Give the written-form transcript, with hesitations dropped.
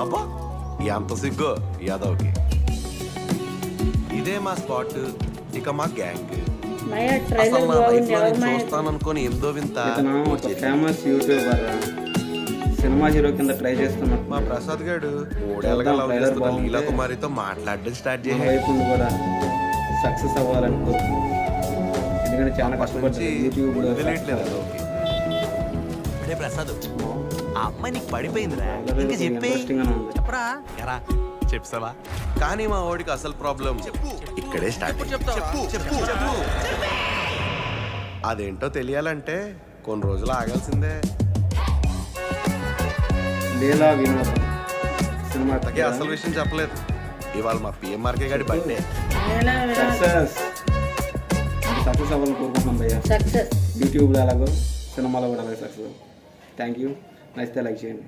అబ్బా ఎంత సిగ్గో యాదవ్కి. ఇదే మా స్పాట్, ఇక మా గ్యాంగ్. అసలు నా లైఫ్ లో నేను చూస్తాననుకోని ఎంతో వింత. ఫేమస్ యూట్యూబర్ సినిమా హీరో కింద ట్రై చేస్తున్నా. మా ప్రసాద్ గారు 3 ఏళ్ళగా లవ్ చేస్తున్న లీలా కుమారితో మాట్లాడడం స్టార్ట్ చేసి కూడా సక్సెస్ అవ్వాలని కోరుకుంటున్నాను. ఎందుకంటే చాలా కష్టపడి యూట్యూబ్ ప్రసాద్ ఆ అమ్మాయి నీకు పడిపోయిందిరా, ఇంకా చెప్పరా చెప్తావా? కానీ మా వాడికి అసలు ప్రాబ్లం ఇక్కడే స్టార్ట్. అదేంటో తెలియాలంటే కొన్ని రోజులు ఆగాల్సిందే. లీలా వినోదం సినిమా అంతకే అసలు విషయం చెప్పలేదు. ఇవాళ మా పిఎంఆర్కే గారి బర్త్డే. సక్సెస్ అవ్వాలని కోరుకుంటున్నాం భయ్య. యూట్యూబ్లో ఎలాగో సినిమాలో కూడా అలాగే సక్సెస్. Thank you. నచ్చితే లైక్ చేయండి.